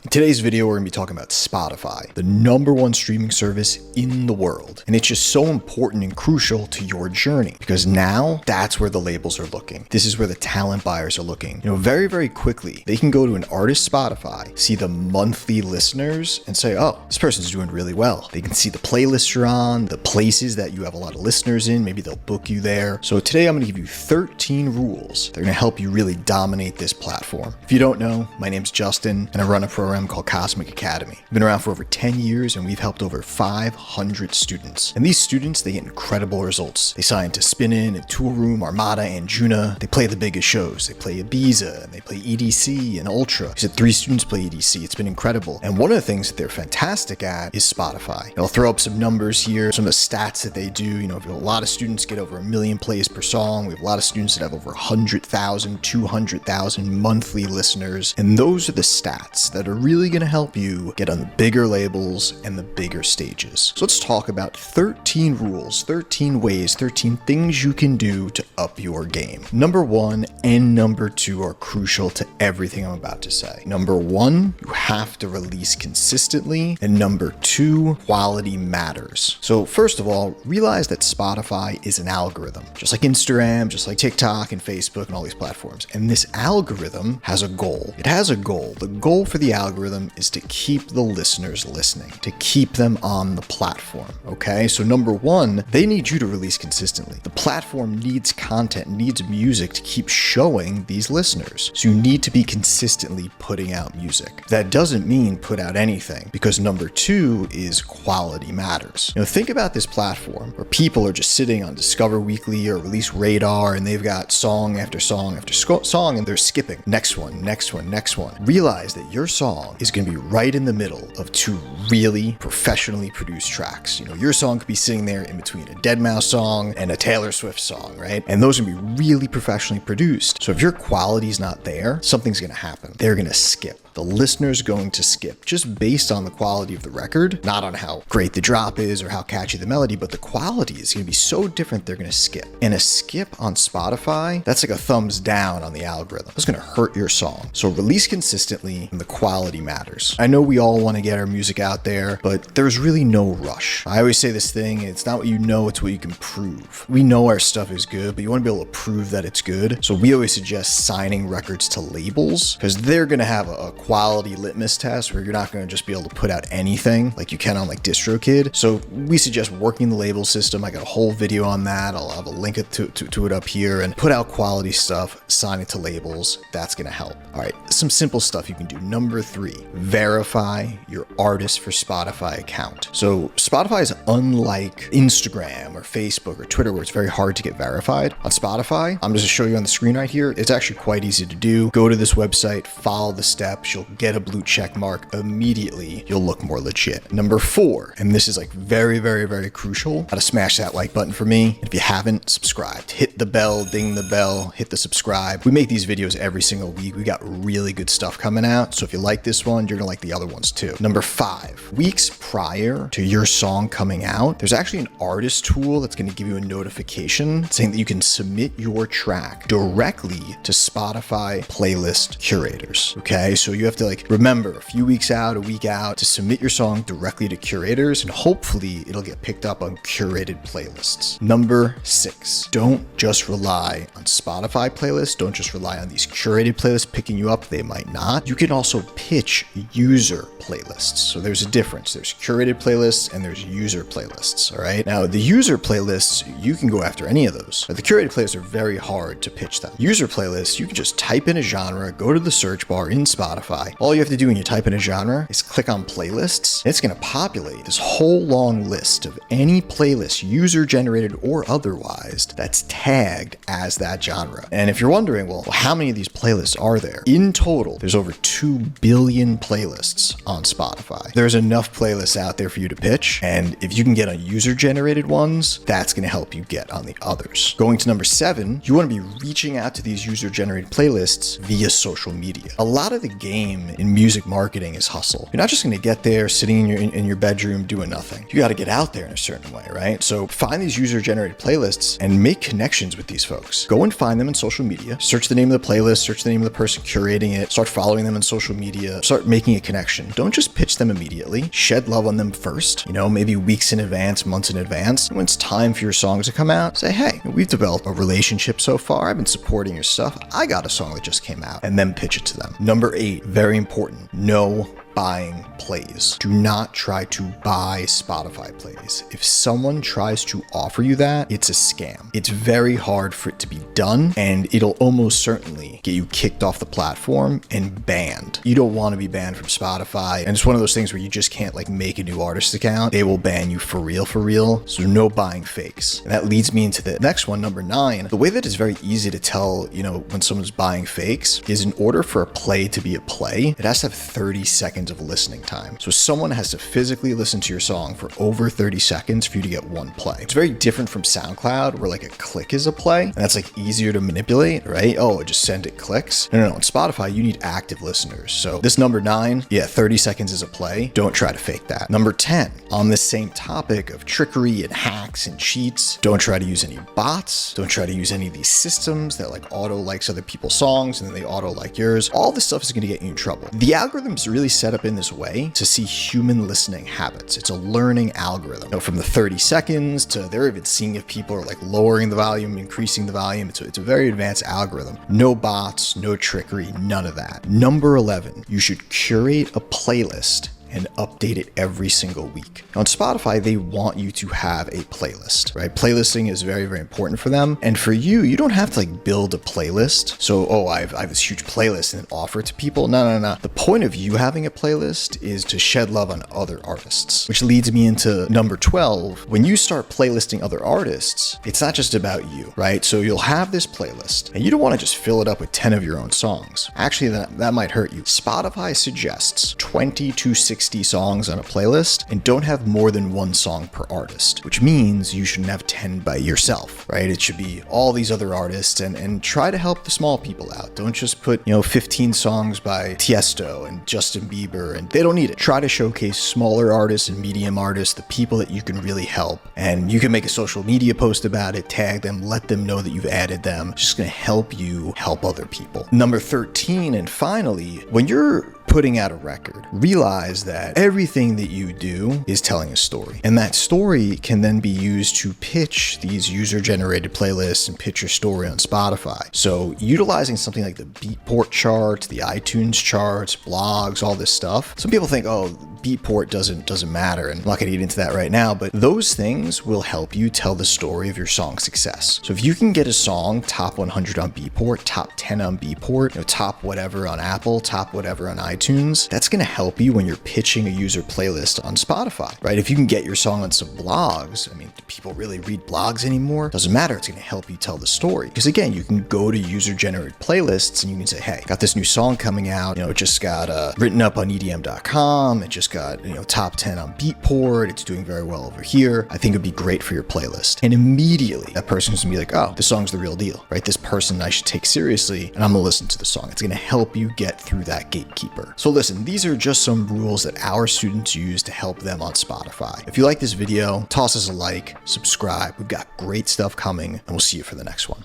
In today's video, we're gonna be talking about Spotify, the #1 streaming service in the world. And it's just so important and crucial to your journey because now that's where the labels are looking. This is where the talent buyers are looking. Very, very quickly, they can go to an artist's Spotify, see the monthly listeners and say, oh, this person's doing really well. They can see the playlists you're on, the places that you have a lot of listeners in. Maybe they'll book you there. So today I'm gonna give you 13 rules. They're gonna help you really dominate this platform. If you don't know, my name's Justin and I run a program called Cosmic Academy. We've been around for over 10 years and we've helped over 500 students. And these students, they get incredible results. They sign to Spinnin and Toolroom, Armada, Anjuna. They play the biggest shows. They play Ibiza and they play EDC and Ultra. I said 3 students play EDC. It's been incredible. And one of the things that they're fantastic at is Spotify. I'll throw up some numbers here, some of the stats that they do. If a lot of students get over 1 million plays per song. We have a lot of students that have over 100,000, 200,000 monthly listeners. And those are the stats that are really going to help you get on the bigger labels and the bigger stages. So let's talk about 13 rules, 13 ways, 13 things you can do to up your game. Number 1 and number 2 are crucial to everything I'm about to say. Number 1, you have to release consistently. And number 2, quality matters. So first of all, realize that Spotify is an algorithm, just like Instagram, just like TikTok and Facebook and all these platforms. And this algorithm has a goal. It has a goal. The goal for the algorithm is to keep the listeners listening, to keep them on the platform. Okay, so number 1, they need you to release consistently. The platform needs content, needs music to keep showing these listeners. So you need to be consistently putting out music. That doesn't mean put out anything, because number 2 is quality matters. Think about this platform where people are just sitting on Discover Weekly or Release Radar and they've got song after song after song and they're skipping next one, next one, next one. Realize that your song is going to be right in the middle of 2 really professionally produced tracks. Your song could be sitting there in between a deadmau5 song and a Taylor Swift song, right? And those are going to be really professionally produced. So if your quality is not there, something's going to happen. They're going to skip. The listener's going to skip just based on the quality of the record, not on how great the drop is or how catchy the melody, but the quality is going to be so different they're going to skip. And a skip on Spotify, that's like a thumbs down on the algorithm. It's going to hurt your song. So release consistently and the quality matters. I know we all want to get our music out there, but there's really no rush. I always say this thing, it's not what you know, it's what you can prove. We know our stuff is good, but you want to be able to prove that it's good. So we always suggest signing records to labels because they're going to have a quality litmus test where you're not going to just be able to put out anything like you can on like DistroKid. So we suggest working the label system. I got a whole video on that. I'll have a link to it up here, and put out quality stuff, sign it to labels. That's going to help. All right, some simple stuff you can do. Number 3, verify your artist for Spotify account. So Spotify is unlike Instagram or Facebook or Twitter where it's very hard to get verified. On Spotify, I'm just going to show you on the screen right here. It's actually quite easy to do. Go to this website, follow the steps. You'll get a blue check mark immediately. You'll look more legit. Number 4, and this is like very, very, very crucial. How to smash that like button for me. If you haven't subscribed, hit the bell, ding the bell, hit the subscribe. We make these videos every single week. We got really good stuff coming out. So if you like this one, you're gonna like the other ones too. Number 5, weeks prior to your song coming out, there's actually an artist tool that's gonna give you a notification saying that you can submit your track directly to Spotify playlist curators. Okay, so you have to remember a few weeks out, a week out to submit your song directly to curators, and hopefully it'll get picked up on curated playlists. Number 6, don't just rely on Spotify playlists. Don't just rely on these curated playlists picking you up. They might not. You can also pitch user playlists. So there's a difference. There's curated playlists and there's user playlists. All right. Now the user playlists, you can go after any of those, but the curated playlists are very hard to pitch them. User playlists, you can just type in a genre, go to the search bar in Spotify. All you have to do when you type in a genre is click on playlists. And it's going to populate this whole long list of any playlist, user generated or otherwise, that's tagged as that genre. And if you're wondering, well, how many of these playlists are there? In total, there's over 2 billion playlists on Spotify. There's enough playlists out there for you to pitch. And if you can get on user generated ones, that's going to help you get on the others. Going to number 7, you want to be reaching out to these user generated playlists via social media. A lot of the game game in music marketing is hustle. You're not just going to get there sitting in your bedroom doing nothing. You got to get out there in a certain way, right? So find these user-generated playlists and make connections with these folks. Go and find them in social media. Search the name of the playlist, search the name of the person curating it, start following them on social media, start making a connection. Don't just pitch them immediately. Shed love on them first, maybe weeks in advance, months in advance. When it's time for your songs to come out, say, hey, we've developed a relationship so far. I've been supporting your stuff. I got a song that just came out, and then pitch it to them. Number 8, very important. No buying plays. Do not try to buy Spotify plays. If someone tries to offer you that, it's a scam. It's very hard for it to be done, and it'll almost certainly get you kicked off the platform and banned. You don't want to be banned from Spotify, and it's one of those things where you just can't make a new artist account. They will ban you for real. So no buying fakes. And that leads me into the next one, number 9. The way that it's very easy to tell, when someone's buying fakes is in order for a play to be a play, it has to have 30 seconds of listening time. So someone has to physically listen to your song for over 30 seconds for you to get one play. It's very different from SoundCloud where a click is a play, and that's easier to manipulate, right? Oh, just send it clicks. No. On Spotify, you need active listeners. So this number 9, 30 seconds is a play. Don't try to fake that. Number 10, on this same topic of trickery and hacks and cheats, don't try to use any bots. Don't try to use any of these systems that auto likes other people's songs and then they auto like yours. All this stuff is going to get you in trouble. The algorithm's really set up in this way to see human listening habits. It's a learning algorithm. From the 30 seconds to they're even seeing if people are lowering the volume, increasing the volume. It's a very advanced algorithm. No bots, no trickery, none of that. Number 11, you should curate a playlist and update it every single week. On Spotify, they want you to have a playlist, right? Playlisting is very, very important for them. And for you, you don't have to build a playlist. So, I have this huge playlist and then offer it to people. No. The point of you having a playlist is to shed love on other artists, which leads me into number 12. When you start playlisting other artists, it's not just about you, right? So you'll have this playlist and you don't want to just fill it up with 10 of your own songs. Actually, that might hurt you. Spotify suggests 20 to 60 songs on a playlist and don't have more than one song per artist, which means you shouldn't have 10 by yourself, right? It should be all these other artists and try to help the small people out. Don't just put, 15 songs by Tiesto and Justin Bieber, and they don't need it. Try to showcase smaller artists and medium artists, the people that you can really help. And you can make a social media post about it, tag them, let them know that you've added them. It's just going to help you help other people. Number 13, and finally, when you're putting out a record, realize that everything that you do is telling a story. And that story can then be used to pitch these user-generated playlists and pitch your story on Spotify. So utilizing something like the Beatport charts, the iTunes charts, blogs, all this stuff. Some people think, Beatport doesn't matter, and I'm not going to get into that right now, but those things will help you tell the story of your song's success. So if you can get a song top 100 on Beatport, top 10 on Beatport, top whatever on Apple, top whatever on iTunes, that's going to help you when you're pitching a user playlist on Spotify, right? If you can get your song on some blogs, do people really read blogs anymore? Doesn't matter. It's going to help you tell the story. Because again, you can go to user-generated playlists and you can say, hey, got this new song coming out. It just got written up on EDM.com. It just got, top 10 on Beatport. It's doing very well over here. I think it'd be great for your playlist. And immediately that person's gonna be like, oh, this song's the real deal, right? This person I should take seriously, and I'm gonna listen to the song. It's gonna help you get through that gatekeeper. So listen, these are just some rules that our students use to help them on Spotify. If you like this video, toss us a like, subscribe. We've got great stuff coming, and we'll see you for the next one.